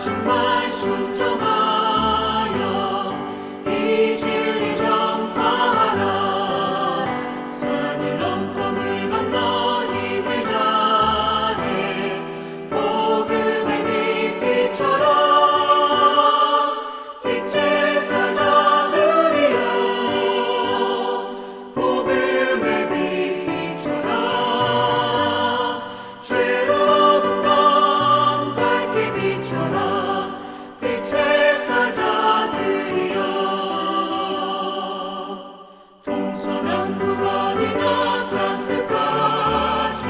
정말 순종하여 이 진리 전파하라. 산을 넘고 물 건너 힘을 다해 복음의 빛비춰라. 빛의 사자들이여 복음의 빛비춰라. 죄로 어두운 밤 밝게 비춰라. 빛의 사자들이여 동서남북 어디나 땅끝까지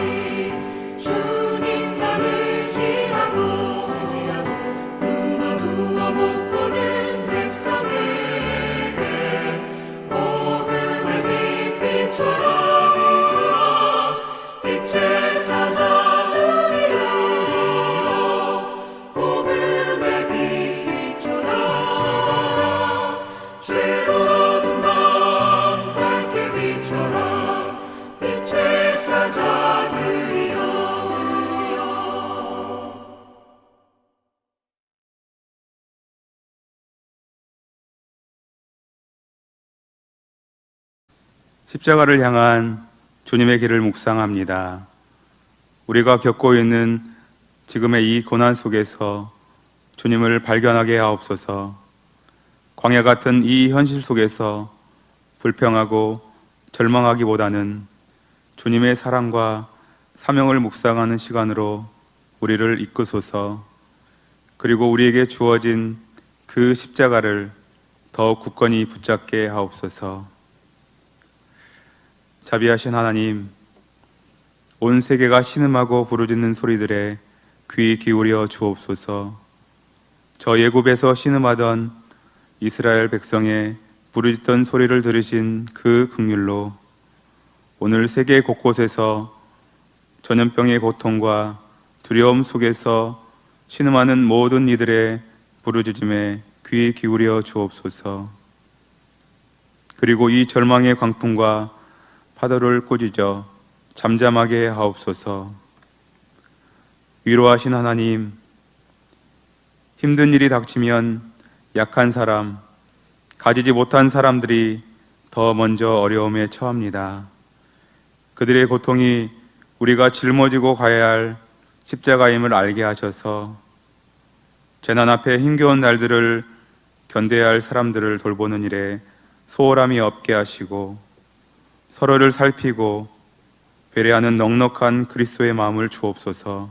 주님만 의지하고 눈 어두워 못 보는 백성에게 복음의 빛 비춰라. 빛의 사자들이여 복음의 빛 비춰라. 죄로 어두운 밤 밝게 비춰라. 빛의 사자들이여 십자가를 향한 주님의 길을 묵상합니다. 우리가 겪고 있는 지금의 이 고난 속에서 주님을 발견하게 하옵소서. 광야 같은 이 현실 속에서 불평하고 절망하기보다는 주님의 사랑과 사명을 묵상하는 시간으로 우리를 이끄소서. 그리고 우리에게 주어진 그 십자가를 더 굳건히 붙잡게 하옵소서. 자비하신 하나님, 온 세계가 신음하고 부르짖는 소리들에 귀 기울여 주옵소서. 저 예굽에서 신음하던 이스라엘 백성의 부르짖던 소리를 들으신 그 긍휼로 오늘 세계 곳곳에서 전염병의 고통과 두려움 속에서 신음하는 모든 이들의 부르짖음에 귀 기울여 주옵소서. 그리고 이 절망의 광풍과 파도를 꾸짖어 잠잠하게 하옵소서. 위로하신 하나님, 힘든 일이 닥치면 약한 사람, 가지지 못한 사람들이 더 먼저 어려움에 처합니다. 그들의 고통이 우리가 짊어지고 가야 할 십자가임을 알게 하셔서 재난 앞에 힘겨운 날들을 견뎌야 할 사람들을 돌보는 일에 소홀함이 없게 하시고 서로를 살피고 배려하는 넉넉한 그리스도의 마음을 주옵소서.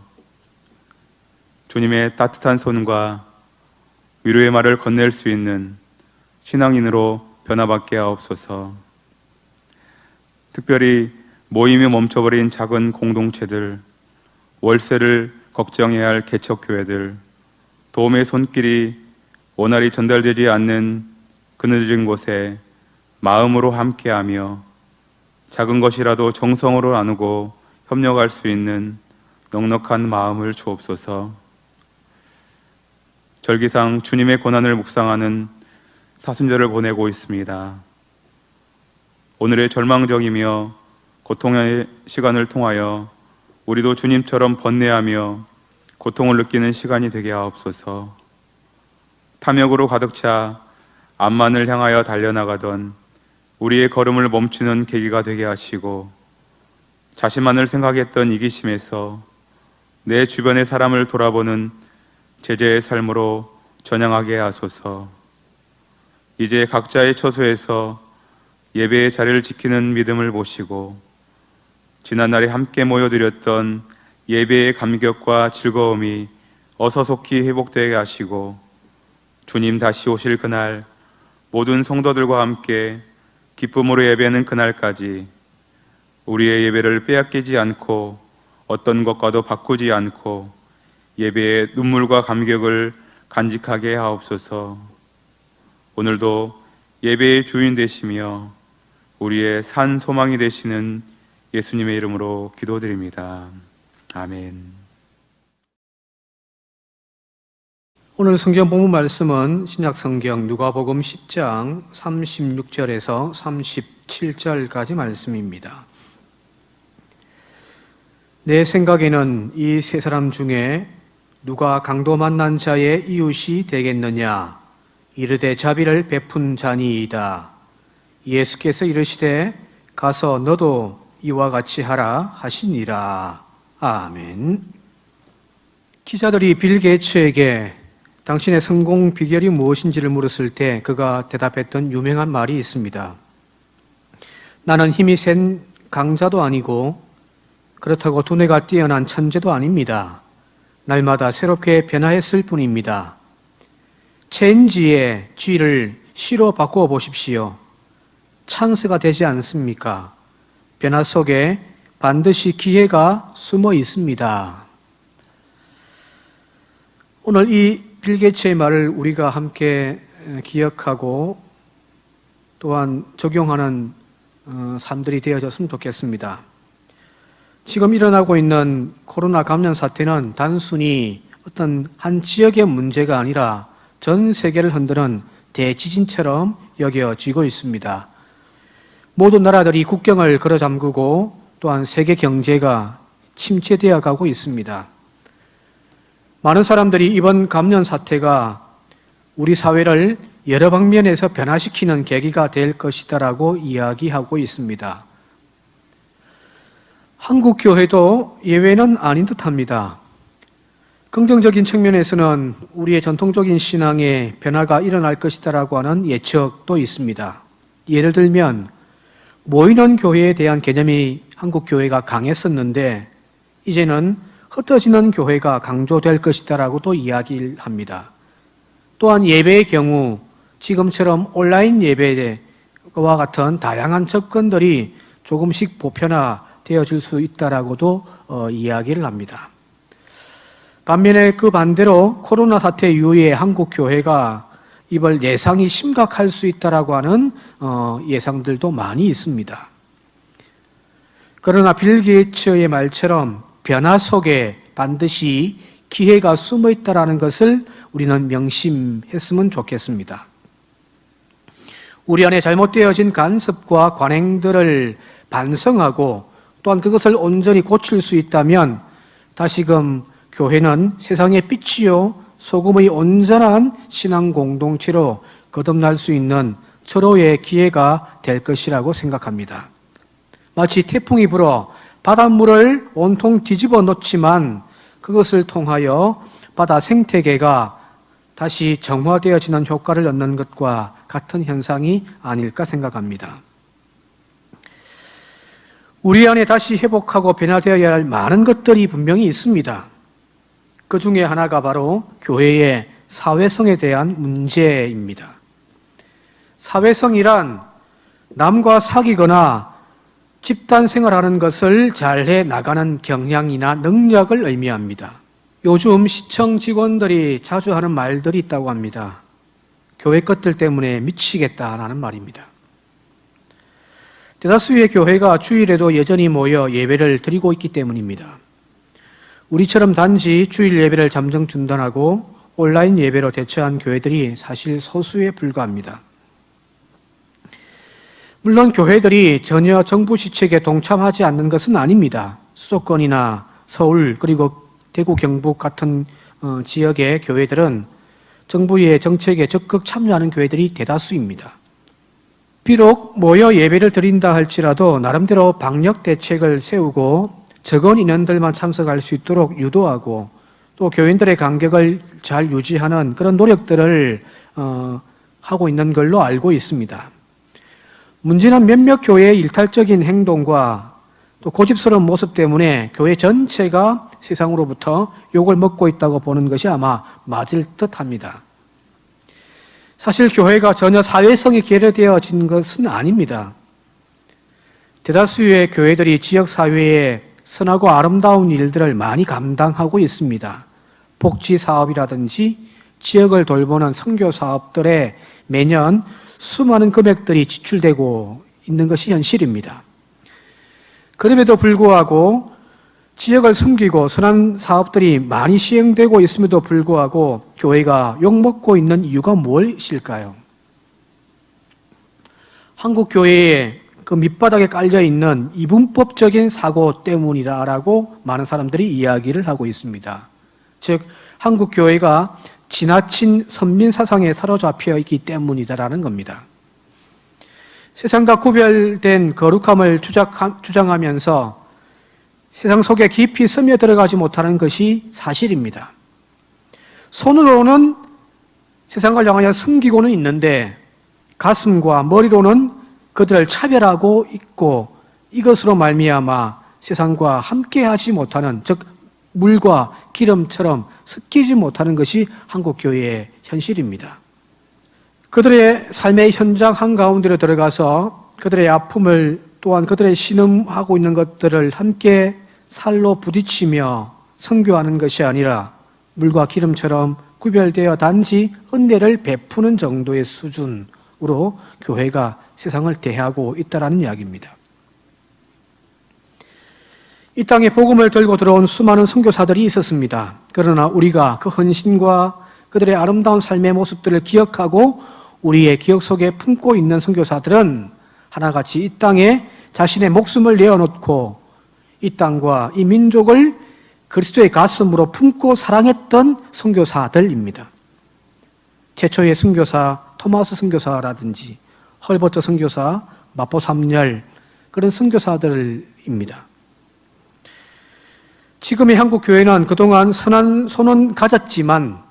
주님의 따뜻한 손과 위로의 말을 건넬 수 있는 신앙인으로 변화받게 하옵소서. 특별히 모임이 멈춰버린 작은 공동체들, 월세를 걱정해야 할 개척교회들, 도움의 손길이 원활히 전달되지 않는 그늘진 곳에 마음으로 함께하며 작은 것이라도 정성으로 나누고 협력할 수 있는 넉넉한 마음을 주옵소서. 절기상 주님의 고난을 묵상하는 사순절을 보내고 있습니다. 오늘의 절망적이며 고통의 시간을 통하여 우리도 주님처럼 번뇌하며 고통을 느끼는 시간이 되게 하옵소서. 탐욕으로 가득 차 암만을 향하여 달려나가던 우리의 걸음을 멈추는 계기가 되게 하시고 자신만을 생각했던 이기심에서 내 주변의 사람을 돌아보는 제자의 삶으로 전향하게 하소서. 이제 각자의 처소에서 예배의 자리를 지키는 믿음을 모시고 지난날에 함께 모여드렸던 예배의 감격과 즐거움이 어서 속히 회복되게 하시고 주님 다시 오실 그날 모든 성도들과 함께 기쁨으로 예배하는 그날까지 우리의 예배를 빼앗기지 않고 어떤 것과도 바꾸지 않고 예배의 눈물과 감격을 간직하게 하옵소서. 오늘도 예배의 주인 되시며 우리의 산 소망이 되시는 예수님의 이름으로 기도드립니다. 아멘. 오늘 성경 본문 말씀은 신약성경 누가복음 10장 36절에서 37절까지 말씀입니다. 내 생각에는 이 세 사람 중에 누가 강도 만난 자의 이웃이 되겠느냐? 이르되 자비를 베푼 자니이다. 예수께서 이르시되 가서 너도 이와 같이 하라 하시니라. 아멘. 기자들이 빌 게이츠에게 당신의 성공 비결이 무엇인지를 물었을 때 그가 대답했던 유명한 말이 있습니다. 나는 힘이 센 강자도 아니고 그렇다고 두뇌가 뛰어난 천재도 아닙니다. 날마다 새롭게 변화했을 뿐입니다. 체인지의 G를 C로 바꾸어 보십시오. 찬스가 되지 않습니까? 변화 속에 반드시 기회가 숨어 있습니다. 오늘 이 빌 게이츠의 말을 우리가 함께 기억하고 또한 적용하는 삶들이 되어졌으면 좋겠습니다. 지금 일어나고 있는 코로나 감염 사태는 단순히 어떤 한 지역의 문제가 아니라 전 세계를 흔드는 대지진처럼 여겨지고 있습니다. 모든 나라들이 국경을 걸어 잠그고 또한 세계 경제가 침체되어 가고 있습니다. 많은 사람들이 이번 감염 사태가 우리 사회를 여러 방면에서 변화시키는 계기가 될 것이다라고 이야기하고 있습니다. 한국 교회도 예외는 아닌 듯합니다. 긍정적인 측면에서는 우리의 전통적인 신앙의 변화가 일어날 것이다라고 하는 예측도 있습니다. 예를 들면 모이는 교회에 대한 개념이 한국 교회가 강했었는데 이제는 흩어지는 교회가 강조될 것이다라고도 이야기를 합니다. 또한 예배의 경우 지금처럼 온라인 예배와 같은 다양한 접근들이 조금씩 보편화되어질 수 있다라고도 이야기를 합니다. 반면에 그 반대로 코로나 사태 이후에 한국 교회가 이번 예상이 심각할 수 있다라고 하는 예상들도 많이 있습니다. 그러나 빌 게이츠의 말처럼 변화 속에 반드시 기회가 숨어 있다라는 것을 우리는 명심했으면 좋겠습니다. 우리 안에 잘못되어진 간섭과 관행들을 반성하고 또한 그것을 온전히 고칠 수 있다면 다시금 교회는 세상의 빛이요 소금의 온전한 신앙 공동체로 거듭날 수 있는 절호의 기회가 될 것이라고 생각합니다. 마치 태풍이 불어 바닷물을 온통 뒤집어 놓지만 그것을 통하여 바다 생태계가 다시 정화되어지는 효과를 얻는 것과 같은 현상이 아닐까 생각합니다. 우리 안에 다시 회복하고 변화되어야 할 많은 것들이 분명히 있습니다. 그 중에 하나가 바로 교회의 사회성에 대한 문제입니다. 사회성이란 남과 사귀거나 집단 생활하는 것을 잘해 나가는 경향이나 능력을 의미합니다. 요즘 시청 직원들이 자주 하는 말들이 있다고 합니다. 교회 것들 때문에 미치겠다라는 말입니다. 대다수의 교회가 주일에도 여전히 모여 예배를 드리고 있기 때문입니다. 우리처럼 단지 주일 예배를 잠정 중단하고 온라인 예배로 대처한 교회들이 사실 소수에 불과합니다. 물론 교회들이 전혀 정부 시책에 동참하지 않는 것은 아닙니다. 수도권이나 서울 그리고 대구 경북 같은 지역의 교회들은 정부의 정책에 적극 참여하는 교회들이 대다수입니다. 비록 모여 예배를 드린다 할지라도 나름대로 방역 대책을 세우고 적은 인원들만 참석할 수 있도록 유도하고 또 교인들의 간격을 잘 유지하는 그런 노력들을 하고 있는 걸로 알고 있습니다. 문제는 몇몇 교회의 일탈적인 행동과 또 고집스러운 모습 때문에 교회 전체가 세상으로부터 욕을 먹고 있다고 보는 것이 아마 맞을 듯합니다. 사실 교회가 전혀 사회성이 결여되어진 것은 아닙니다. 대다수의 교회들이 지역사회에 선하고 아름다운 일들을 많이 감당하고 있습니다. 복지사업이라든지 지역을 돌보는 선교사업들에 매년 수많은 금액들이 지출되고 있는 것이 현실입니다. 그럼에도 불구하고 지역을 섬기고 선한 사업들이 많이 시행되고 있음에도 불구하고 교회가 욕먹고 있는 이유가 무엇일까요? 한국 교회에 그 밑바닥에 깔려 있는 이분법적인 사고 때문이다라고 많은 사람들이 이야기를 하고 있습니다. 즉 한국 교회가 지나친 선민 사상에 사로잡혀 있기 때문이다라는 겁니다. 세상과 구별된 거룩함을 주장하면서 세상 속에 깊이 스며들어가지 못하는 것이 사실입니다. 손으로는 세상을 향하여 숨기고는 있는데 가슴과 머리로는 그들을 차별하고 있고, 이것으로 말미암아 세상과 함께하지 못하는, 즉 물과 기름처럼 섞이지 못하는 것이 한국 교회의 현실입니다. 그들의 삶의 현장 한가운데로 들어가서 그들의 아픔을, 또한 그들의 신음하고 있는 것들을 함께 살로 부딪히며 선교하는 것이 아니라 물과 기름처럼 구별되어 단지 은혜를 베푸는 정도의 수준으로 교회가 세상을 대하고 있다는 이야기입니다. 이 땅에 복음을 들고 들어온 수많은 선교사들이 있었습니다. 그러나 우리가 그 헌신과 그들의 아름다운 삶의 모습들을 기억하고 우리의 기억 속에 품고 있는 선교사들은 하나같이 이 땅에 자신의 목숨을 내어놓고 이 땅과 이 민족을 그리스도의 가슴으로 품고 사랑했던 선교사들입니다. 최초의 선교사 토마스 선교사라든지 헐버트 선교사, 마포 삼열, 그런 선교사들입니다. 지금의 한국 교회는 그동안 선한 손은 가졌지만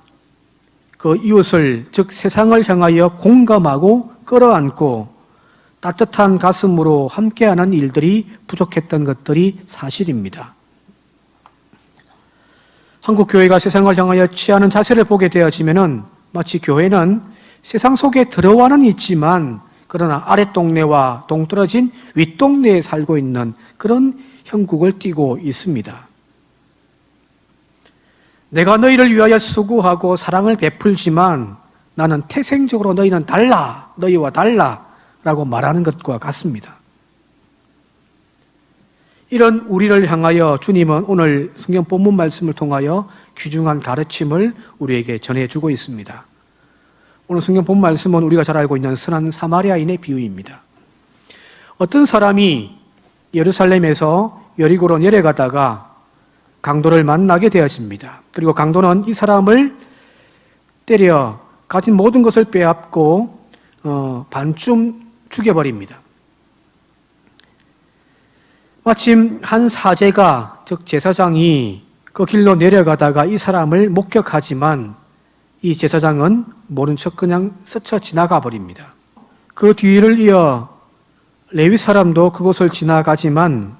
그 이웃을, 즉 세상을 향하여 공감하고 끌어안고 따뜻한 가슴으로 함께하는 일들이 부족했던 것들이 사실입니다. 한국 교회가 세상을 향하여 취하는 자세를 보게 되어지면은 마치 교회는 세상 속에 들어와는 있지만 그러나 아랫동네와 동떨어진 윗동네에 살고 있는 그런 형국을 띠고 있습니다. 내가 너희를 위하여 수고하고 사랑을 베풀지만 나는 태생적으로 너희는 달라, 너희와 달라 라고 말하는 것과 같습니다. 이런 우리를 향하여 주님은 오늘 성경 본문 말씀을 통하여 귀중한 가르침을 우리에게 전해주고 있습니다. 오늘 성경 본문 말씀은 우리가 잘 알고 있는 선한 사마리아인의 비유입니다. 어떤 사람이 예루살렘에서 여리고로 내려가다가 강도를 만나게 되어집니다. 그리고 강도는 이 사람을 때려 가진 모든 것을 빼앗고 반쯤 죽여버립니다. 마침 한 사제가, 즉 제사장이 그 길로 내려가다가 이 사람을 목격하지만 이 제사장은 모른 척 그냥 스쳐 지나가 버립니다. 그 뒤를 이어 레위 사람도 그곳을 지나가지만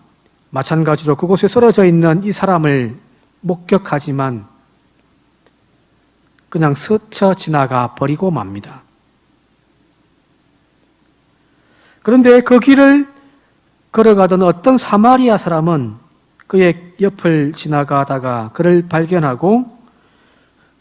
마찬가지로 그곳에 쓰러져 있는 이 사람을 목격하지만 그냥 스쳐 지나가 버리고 맙니다. 그런데 그 길을 걸어가던 어떤 사마리아 사람은 그의 옆을 지나가다가 그를 발견하고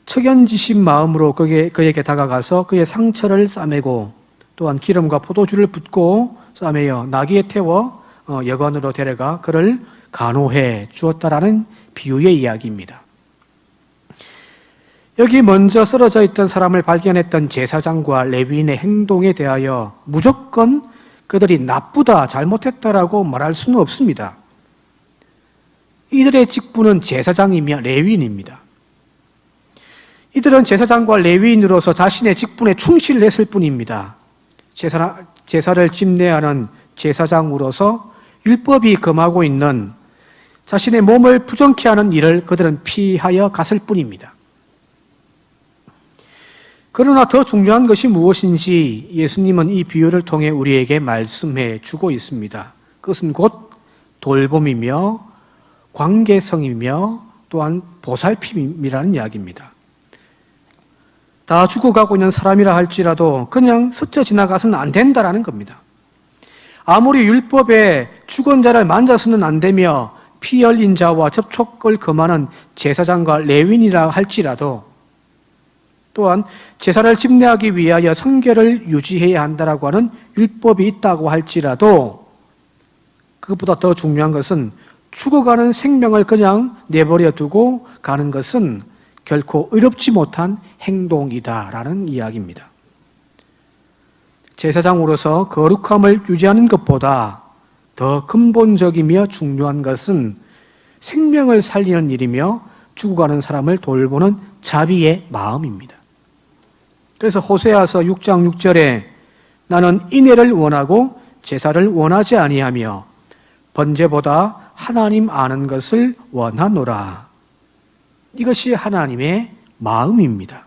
척연지신 마음으로 그에게 다가가서 그의 상처를 싸매고 또한 기름과 포도주를 붓고 싸매어 나귀에 태워 여관으로 데려가 그를 간호해 주었다라는 비유의 이야기입니다. 여기 먼저 쓰러져 있던 사람을 발견했던 제사장과 레위인의 행동에 대하여 무조건 그들이 나쁘다, 잘못했다라고 말할 수는 없습니다. 이들의 직분은 제사장이며 레위인입니다. 이들은 제사장과 레위인으로서 자신의 직분에 충실했을 뿐입니다. 제사를 집례하는 제사장으로서 율법이 금하고 있는 자신의 몸을 부정케 하는 일을 그들은 피하여 갔을 뿐입니다. 그러나 더 중요한 것이 무엇인지 예수님은 이 비유를 통해 우리에게 말씀해 주고 있습니다. 그것은 곧 돌봄이며 관계성이며 또한 보살핌이라는 이야기입니다. 다 죽어가고 있는 사람이라 할지라도 그냥 스쳐 지나가서는 안 된다라는 겁니다. 아무리 율법에 죽은 자를 만져서는 안 되며 피 흘린 자와 접촉을 금하는 제사장과 레위인이라 할지라도 또한 제사를 집례하기 위하여 성결을 유지해야 한다라고 하는 율법이 있다고 할지라도 그것보다 더 중요한 것은 죽어가는 생명을 그냥 내버려 두고 가는 것은 결코 의롭지 못한 행동이다라는 이야기입니다. 제사장으로서 거룩함을 유지하는 것보다 더 근본적이며 중요한 것은 생명을 살리는 일이며 죽어가는 사람을 돌보는 자비의 마음입니다. 그래서 호세아서 6장 6절에 나는 인애를 원하고 제사를 원하지 아니하며 번제보다 하나님 아는 것을 원하노라. 이것이 하나님의 마음입니다.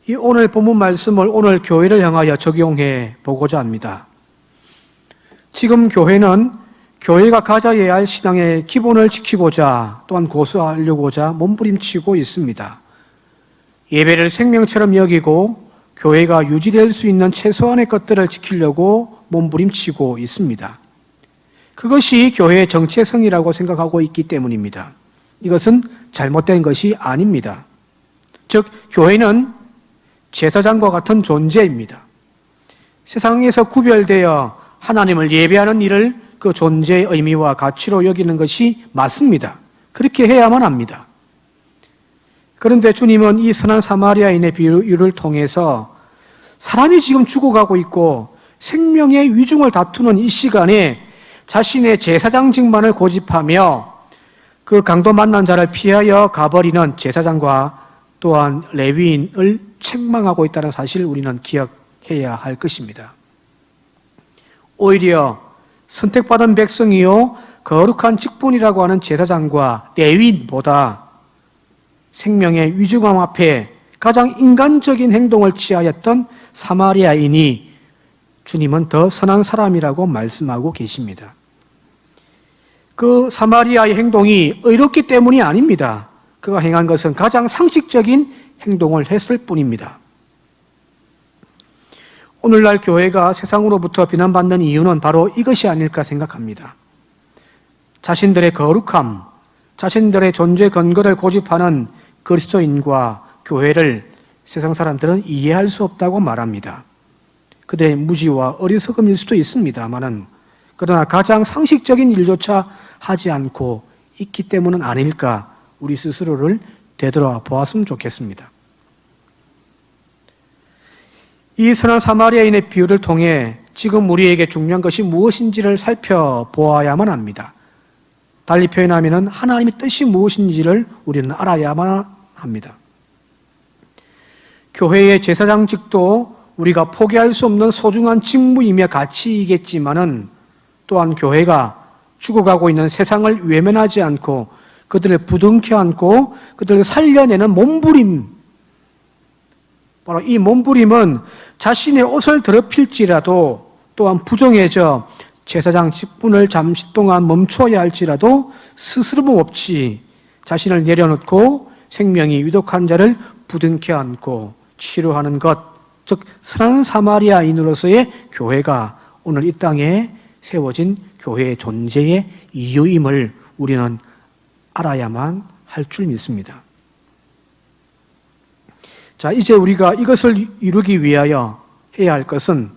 이 오늘 본문 말씀을 오늘 교회를 향하여 적용해 보고자 합니다. 지금 교회는 교회가 가져야 할 신앙의 기본을 지키고자 또한 고수하려고자 몸부림치고 있습니다. 예배를 생명처럼 여기고 교회가 유지될 수 있는 최소한의 것들을 지키려고 몸부림치고 있습니다. 그것이 교회의 정체성이라고 생각하고 있기 때문입니다. 이것은 잘못된 것이 아닙니다. 즉, 교회는 제사장과 같은 존재입니다. 세상에서 구별되어 하나님을 예배하는 일을 그 존재의 의미와 가치로 여기는 것이 맞습니다. 그렇게 해야만 합니다. 그런데 주님은 이 선한 사마리아인의 비유를 통해서 사람이 지금 죽어가고 있고 생명의 위중을 다투는 이 시간에 자신의 제사장직만을 고집하며 그 강도 만난 자를 피하여 가버리는 제사장과 또한 레위인을 책망하고 있다는 사실을 우리는 기억해야 할 것입니다. 오히려 선택받은 백성이요 거룩한 직분이라고 하는 제사장과 레위인보다 생명의 위중함 앞에 가장 인간적인 행동을 취하였던 사마리아인이 주님은 더 선한 사람이라고 말씀하고 계십니다. 그 사마리아의 행동이 의롭기 때문이 아닙니다. 그가 행한 것은 가장 상식적인 행동을 했을 뿐입니다. 오늘날 교회가 세상으로부터 비난받는 이유는 바로 이것이 아닐까 생각합니다. 자신들의 거룩함, 자신들의 존재 근거를 고집하는 그리스도인과 교회를 세상 사람들은 이해할 수 없다고 말합니다. 그들의 무지와 어리석음일 수도 있습니다만은 그러나 가장 상식적인 일조차 하지 않고 있기 때문은 아닐까 우리 스스로를 되돌아보았으면 좋겠습니다. 이 선한 사마리아인의 비유를 통해 지금 우리에게 중요한 것이 무엇인지를 살펴보아야만 합니다. 달리 표현하면 하나님의 뜻이 무엇인지를 우리는 알아야만 합니다. 교회의 제사장직도 우리가 포기할 수 없는 소중한 직무이며 가치이겠지만은 또한 교회가 죽어가고 있는 세상을 외면하지 않고 그들을 부둥켜 안고 그들을 살려내는 몸부림, 바로 이 몸부림은 자신의 옷을 더럽힐지라도 또한 부정해져 제사장 직분을 잠시 동안 멈춰야 할지라도 스스럼 없이 자신을 내려놓고 생명이 위독한 자를 부둥켜 안고 치료하는 것, 즉 선한 사마리아인으로서의 교회가 오늘 이 땅에 세워진 교회의 존재의 이유임을 우리는 알아야만 할 줄 믿습니다. 자, 이제 우리가 이것을 이루기 위하여 해야 할 것은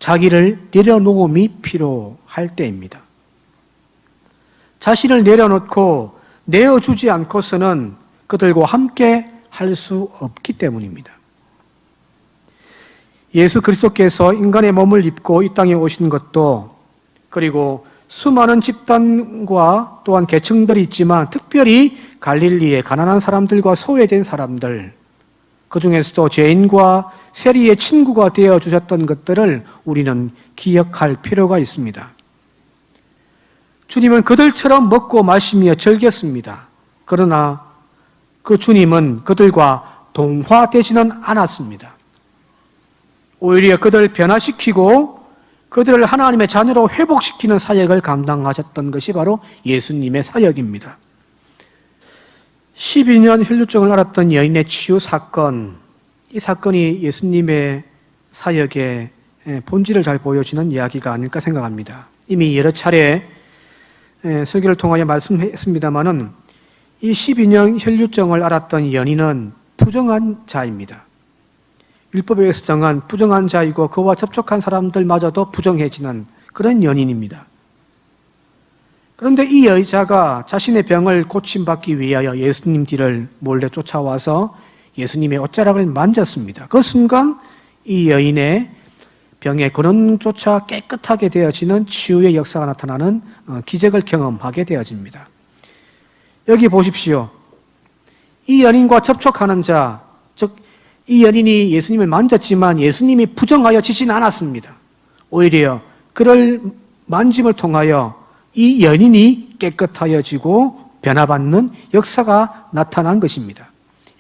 자기를 내려놓음이 필요할 때입니다. 자신을 내려놓고 내어주지 않고서는 그들과 함께 할 수 없기 때문입니다. 예수 그리스도께서 인간의 몸을 입고 이 땅에 오신 것도 그리고 수많은 집단과 또한 계층들이 있지만 특별히 갈릴리의 가난한 사람들과 소외된 사람들, 그 중에서도 죄인과 세리의 친구가 되어 주셨던 것들을 우리는 기억할 필요가 있습니다. 주님은 그들처럼 먹고 마시며 즐겼습니다. 그러나 그 주님은 그들과 동화되지는 않았습니다. 오히려 그들을 변화시키고 그들을 하나님의 자녀로 회복시키는 사역을 감당하셨던 것이 바로 예수님의 사역입니다. 12년 혈루증을 앓았던 여인의 치유 사건, 이 사건이 예수님의 사역의 본질을 잘 보여주는 이야기가 아닐까 생각합니다. 이미 여러 차례 설교를 통하여 말씀했습니다마는 이 12년 혈루증을 앓았던 연인은 부정한 자입니다. 율법에 의해서 정한 부정한 자이고 그와 접촉한 사람들마저도 부정해지는 그런 연인입니다. 그런데 이 여자가 자신의 병을 고침받기 위하여 예수님 뒤를 몰래 쫓아와서 예수님의 옷자락을 만졌습니다. 그 순간 이 여인의 병의 근원조차 깨끗하게 되어지는 치유의 역사가 나타나는 기적을 경험하게 되어집니다. 여기 보십시오. 이 연인과 접촉하는 자, 즉 이 연인이 예수님을 만졌지만 예수님이 부정하여 지진 않았습니다. 오히려 그를 만짐을 통하여 이 연인이 깨끗하여지고 변화받는 역사가 나타난 것입니다.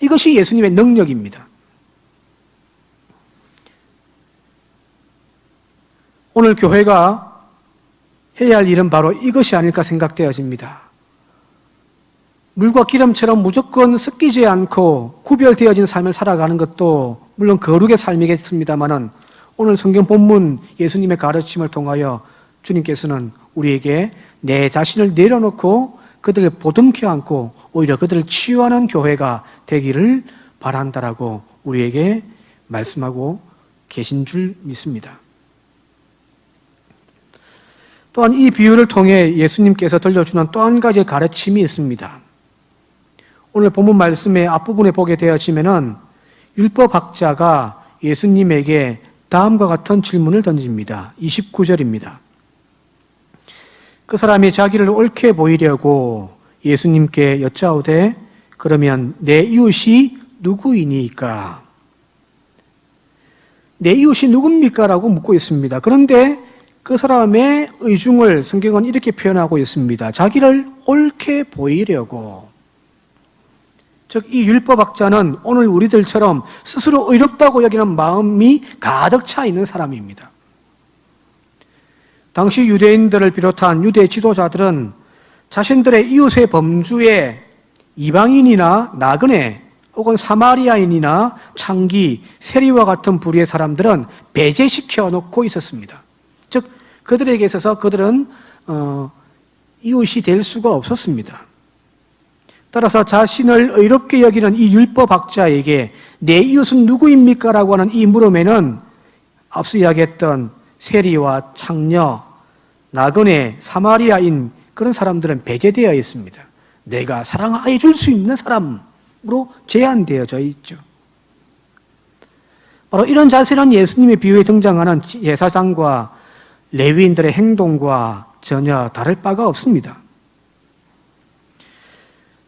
이것이 예수님의 능력입니다. 오늘 교회가 해야 할 일은 바로 이것이 아닐까 생각되어집니다. 물과 기름처럼 무조건 섞이지 않고 구별되어진 삶을 살아가는 것도 물론 거룩의 삶이겠습니다마는 오늘 성경 본문 예수님의 가르침을 통하여 주님께서는 우리에게 내 자신을 내려놓고 그들을 보듬켜 안고 오히려 그들을 치유하는 교회가 되기를 바란다라고 우리에게 말씀하고 계신 줄 믿습니다. 또한 이 비유를 통해 예수님께서 들려주는 또 한 가지의 가르침이 있습니다. 오늘 본문 말씀의 앞부분에 보게 되어지면은 율법학자가 예수님에게 다음과 같은 질문을 던집니다. 29절입니다. 그 사람이 자기를 옳게 보이려고 예수님께 여짜오되 그러면 내 이웃이 누구이니까? 내 이웃이 누굽니까? 라고 묻고 있습니다. 그런데 그 사람의 의중을 성경은 이렇게 표현하고 있습니다. 자기를 옳게 보이려고. 즉, 이 율법학자는 오늘 우리들처럼 스스로 의롭다고 여기는 마음이 가득 차 있는 사람입니다. 당시 유대인들을 비롯한 유대 지도자들은 자신들의 이웃의 범주에 이방인이나 나그네 혹은 사마리아인이나 창기, 세리와 같은 부류의 사람들은 배제시켜 놓고 있었습니다. 즉, 그들에게 있어서 그들은 이웃이 될 수가 없었습니다. 따라서 자신을 의롭게 여기는 이 율법학자에게 내 이웃은 누구입니까? 라고 하는 이 물음에는 앞서 이야기했던 세리와 창녀, 나그네, 사마리아인 그런 사람들은 배제되어 있습니다. 내가 사랑해 줄 수 있는 사람으로 제한되어져 있죠. 바로 이런 자세는 예수님의 비유에 등장하는 제사장과 레위인들의 행동과 전혀 다를 바가 없습니다.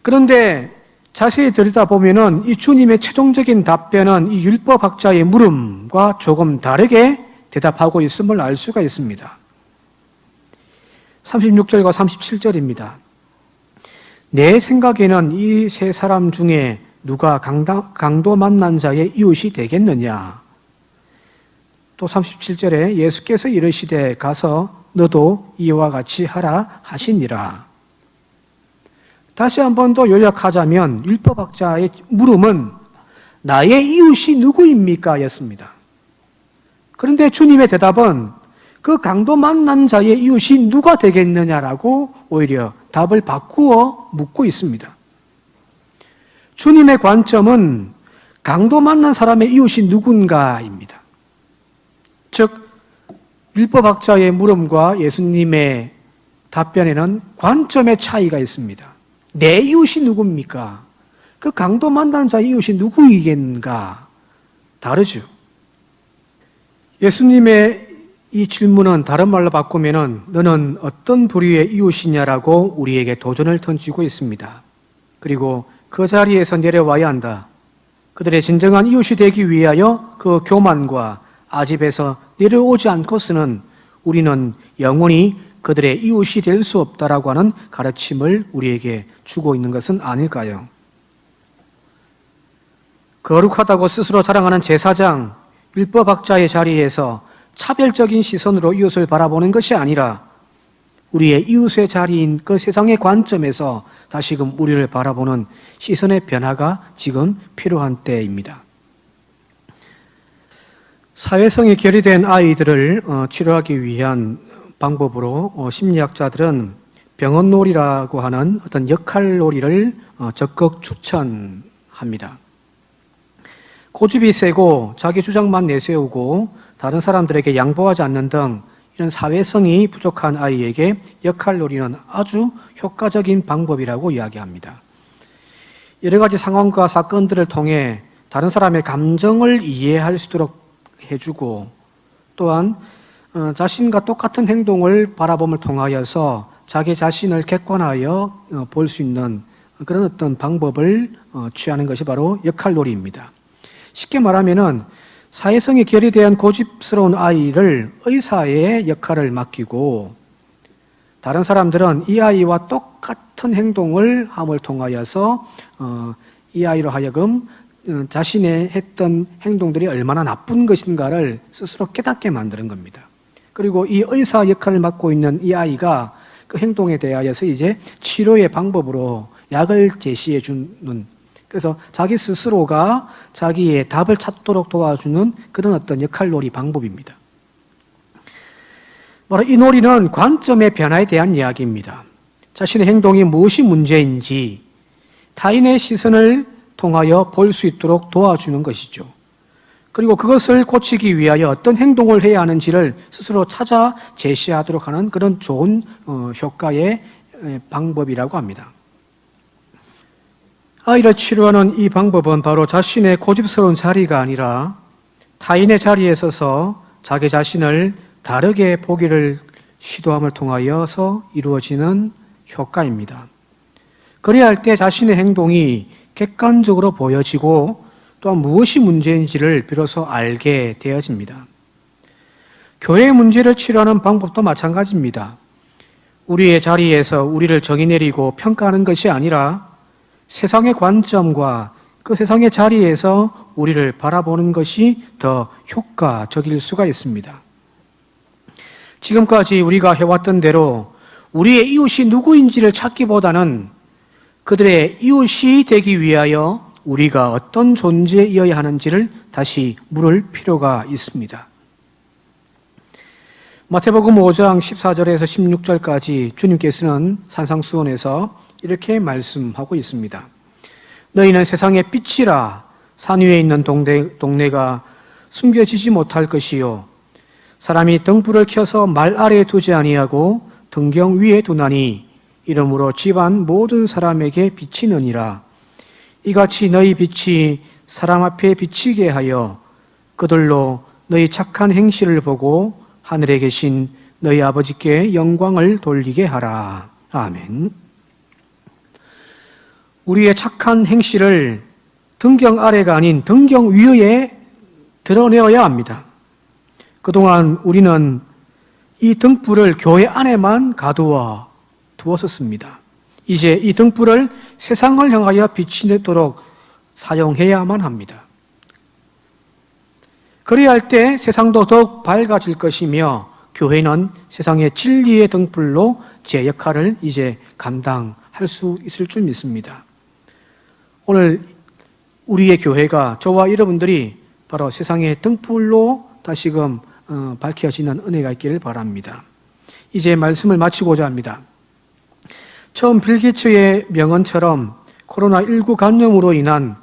그런데 자세히 들여다보면은 이 주님의 최종적인 답변은 이 율법학자의 물음과 조금 다르게 대답하고 있음을 알 수가 있습니다. 36절과 37절입니다. 내 생각에는 이 세 사람 중에 누가 강도 만난 자의 이웃이 되겠느냐? 또 37절에 예수께서 이르시되 가서 너도 이와 같이 하라 하시니라. 다시 한 번 더 요약하자면 율법학자의 물음은 나의 이웃이 누구입니까? 였습니다. 그런데 주님의 대답은 그 강도 만난 자의 이웃이 누가 되겠느냐라고 오히려 답을 바꾸어 묻고 있습니다. 주님의 관점은 강도 만난 사람의 이웃이 누군가입니다. 즉, 율법학자의 물음과 예수님의 답변에는 관점의 차이가 있습니다. 내 이웃이 누굽니까? 그 강도 만난 자의 이웃이 누구이겠는가? 다르죠. 예수님의 이 질문은 다른 말로 바꾸면은 너는 어떤 부류의 이웃이냐라고 우리에게 도전을 던지고 있습니다. 그리고 그 자리에서 내려와야 한다. 그들의 진정한 이웃이 되기 위하여 그 교만과 아집에서 내려오지 않고서는 우리는 영원히 그들의 이웃이 될 수 없다라고 하는 가르침을 우리에게 주고 있는 것은 아닐까요? 거룩하다고 스스로 자랑하는 제사장, 율법학자의 자리에서 차별적인 시선으로 이웃을 바라보는 것이 아니라 우리의 이웃의 자리인 그 세상의 관점에서 다시금 우리를 바라보는 시선의 변화가 지금 필요한 때입니다. 사회성이 결여된 아이들을 치료하기 위한 방법으로 심리학자들은 병원놀이라고 하는 어떤 역할놀이를 적극 추천합니다. 고집이 세고 자기 주장만 내세우고 다른 사람들에게 양보하지 않는 등 이런 사회성이 부족한 아이에게 역할놀이는 아주 효과적인 방법이라고 이야기합니다. 여러 가지 상황과 사건들을 통해 다른 사람의 감정을 이해할 수 있도록 해주고 또한 자신과 똑같은 행동을 바라봄을 통하여서 자기 자신을 객관하여 볼 수 있는 그런 어떤 방법을 취하는 것이 바로 역할놀이입니다. 쉽게 말하면은 사회성의 결에 대한 고집스러운 아이를 의사의 역할을 맡기고 다른 사람들은 이 아이와 똑같은 행동을 함을 통하여서 이 아이로 하여금 자신의 했던 행동들이 얼마나 나쁜 것인가를 스스로 깨닫게 만드는 겁니다. 그리고 이 의사 역할을 맡고 있는 이 아이가 그 행동에 대하여서 이제 치료의 방법으로 약을 제시해 주는, 그래서 자기 스스로가 자기의 답을 찾도록 도와주는 그런 어떤 역할놀이 방법입니다. 바로 이 놀이는 관점의 변화에 대한 이야기입니다. 자신의 행동이 무엇이 문제인지 타인의 시선을 통하여 볼 수 있도록 도와주는 것이죠. 그리고 그것을 고치기 위하여 어떤 행동을 해야 하는지를 스스로 찾아 제시하도록 하는 그런 좋은 효과의 방법이라고 합니다. 아이를 치료하는 이 방법은 바로 자신의 고집스러운 자리가 아니라 타인의 자리에 서서 자기 자신을 다르게 보기를 시도함을 통하여서 이루어지는 효과입니다. 그래야 할 때 자신의 행동이 객관적으로 보여지고 또한 무엇이 문제인지를 비로소 알게 되어집니다. 교회의 문제를 치료하는 방법도 마찬가지입니다. 우리의 자리에서 우리를 정의 내리고 평가하는 것이 아니라 세상의 관점과 그 세상의 자리에서 우리를 바라보는 것이 더 효과적일 수가 있습니다. 지금까지 우리가 해왔던 대로 우리의 이웃이 누구인지를 찾기보다는 그들의 이웃이 되기 위하여 우리가 어떤 존재이어야 하는지를 다시 물을 필요가 있습니다. 마태복음 5장 14절에서 16절까지 주님께서는 산상수훈에서 이렇게 말씀하고 있습니다. 너희는 세상의 빛이라. 산 위에 있는 동네가 숨겨지지 못할 것이요 사람이 등불을 켜서 말 아래에 두지 아니하고 등경 위에 두나니 이러므로 집안 모든 사람에게 비치느니라. 이같이 너희 빛이 사람 앞에 비치게 하여 그들로 너희 착한 행실을 보고 하늘에 계신 너희 아버지께 영광을 돌리게 하라. 아멘. 우리의 착한 행실을 등경 아래가 아닌 등경 위에 드러내어야 합니다. 그동안 우리는 이 등불을 교회 안에만 가두어 두었었습니다. 이제 이 등불을 세상을 향하여 비치도록 사용해야만 합니다. 그래야 할 때 세상도 더욱 밝아질 것이며 교회는 세상의 진리의 등불로 제 역할을 이제 감당할 수 있을 줄 믿습니다. 오늘 우리의 교회가 저와 여러분들이 바로 세상의 등불로 다시금 밝혀지는 은혜가 있기를 바랍니다. 이제 말씀을 마치고자 합니다. 처음 빌 게이츠의 명언처럼 코로나19 감염으로 인한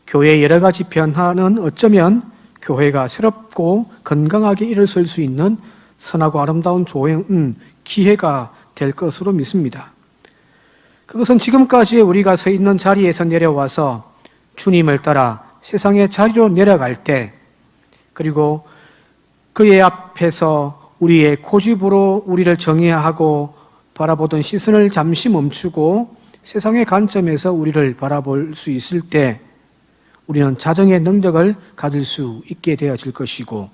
교회의 여러 가지 변화는 어쩌면 교회가 새롭고 건강하게 일어설 수 있는 선하고 아름다운 좋은 기회가 될 것으로 믿습니다. 그것은 지금까지 우리가 서 있는 자리에서 내려와서 주님을 따라 세상의 자리로 내려갈 때, 그리고 그의 앞에서 우리의 고집으로 우리를 정의하고 바라보던 시선을 잠시 멈추고 세상의 관점에서 우리를 바라볼 수 있을 때 우리는 자정의 능력을 가질 수 있게 되어질 것이고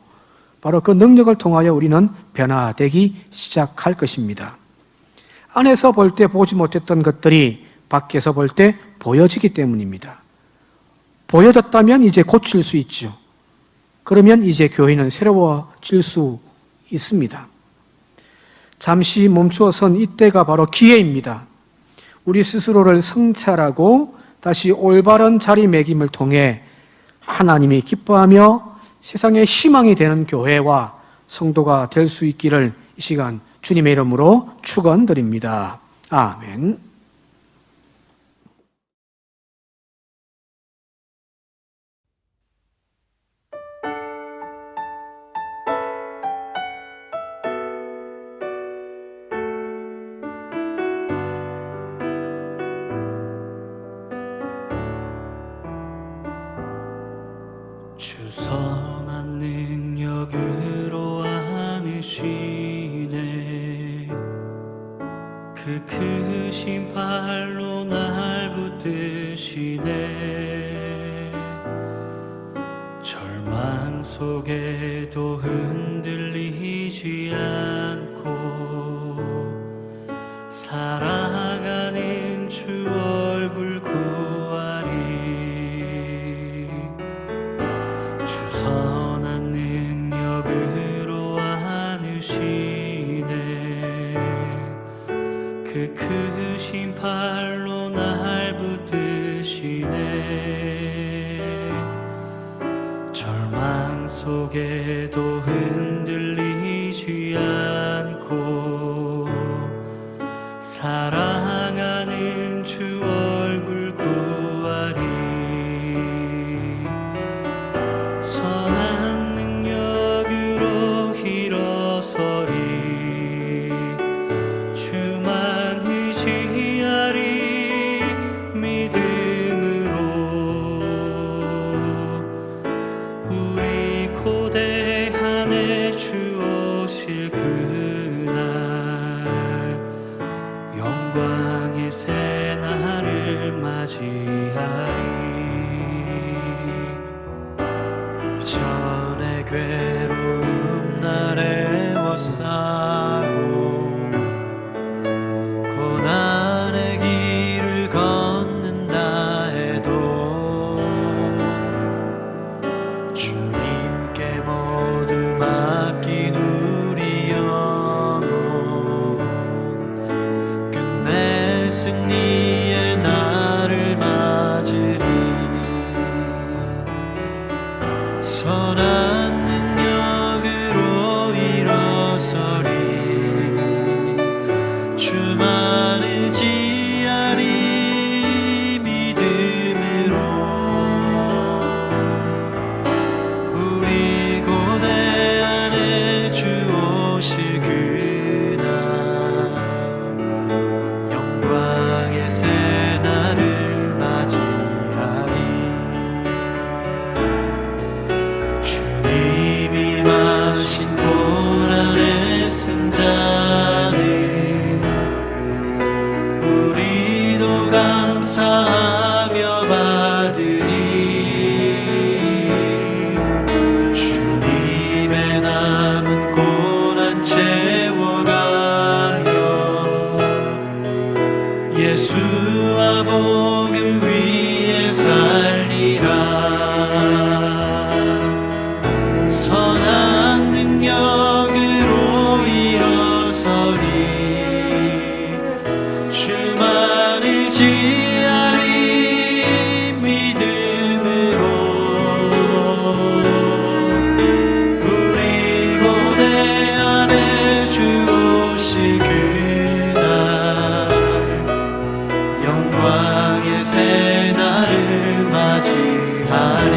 바로 그 능력을 통하여 우리는 변화되기 시작할 것입니다. 안에서 볼 때 보지 못했던 것들이 밖에서 볼 때 보여지기 때문입니다. 보여졌다면 이제 고칠 수 있죠. 그러면 이제 교회는 새로워질 수 있습니다. 잠시 멈추어선 이때가 바로 기회입니다. 우리 스스로를 성찰하고 다시 올바른 자리매김을 통해 하나님이 기뻐하며 세상의 희망이 되는 교회와 성도가 될 수 있기를 이 시간 주님의 이름으로 축원드립니다. 아멘. 주선한 능력으로 안으시네 그 크신 받으시네. 절망 속에도 흔들리지 않고 사랑하는 주 얼굴 구하리. 주 선한 능력으로 안으시네. 그 크신 팔로 날 붙드시네. 절망 속에도 흔들리지 않고 사랑하는 주 얼굴 구하리. 선한 능력으로 일어서리. 주만 의지하리. 믿음으로 우리 고대한에 주 오실 그날 영광의 새날을 맞이하리. 이전의 괴로움 날에 워싸고 고난의 길을 걷는다 해도 주님께 모두 맡긴 우리 영혼 끝내 승리의 날을 맞으리. 선한 능력으로 일어서리. 주만 의지하리. 믿음으로 우리 고대한에 주 오실 그날 영광의 새날을 맞이하리. 주님이 마신 고난의 승자는 우리도 감사하며 받으리. 주님의 남은 고난 채워가며 예수와 복음 위에 살리라. 선한 능력으로 일어서리. 주만 의지하리. 믿음으로 우리 고대한에 주 오실 그날 영광의 새날을 맞이하리.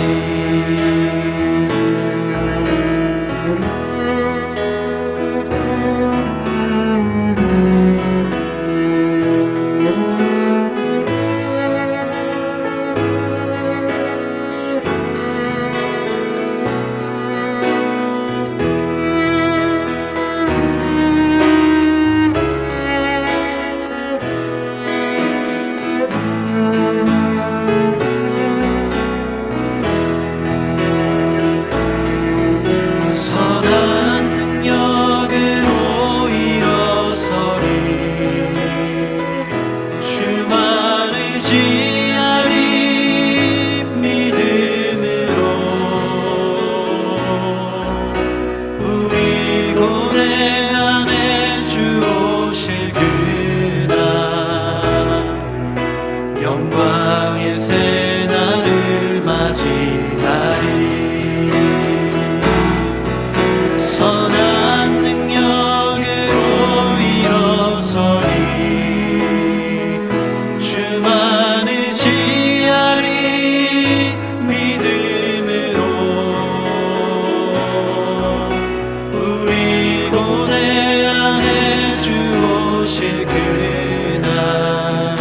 오실 그날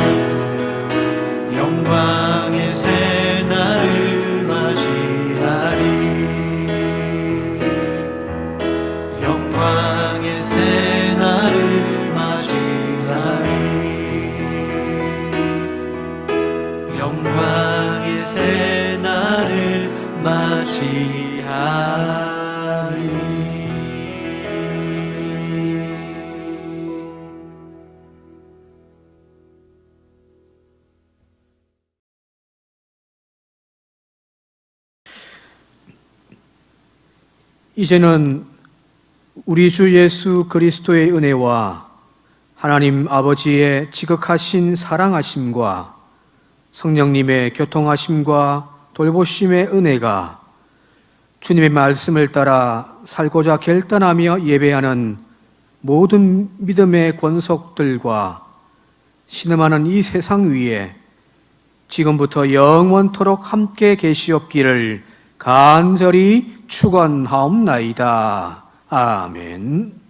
영광의 영광의 새 날을 맞이하리. 이제는 우리 주 예수 그리스도의 은혜와 하나님 아버지의 지극하신 사랑하심과 성령님의 교통하심과 돌보심의 은혜가 주님의 말씀을 따라 살고자 결단하며 예배하는 모든 믿음의 권속들과 신음하는 이 세상 위에 지금부터 영원토록 함께 계시옵기를 간절히 축원하옵나이다. 아멘.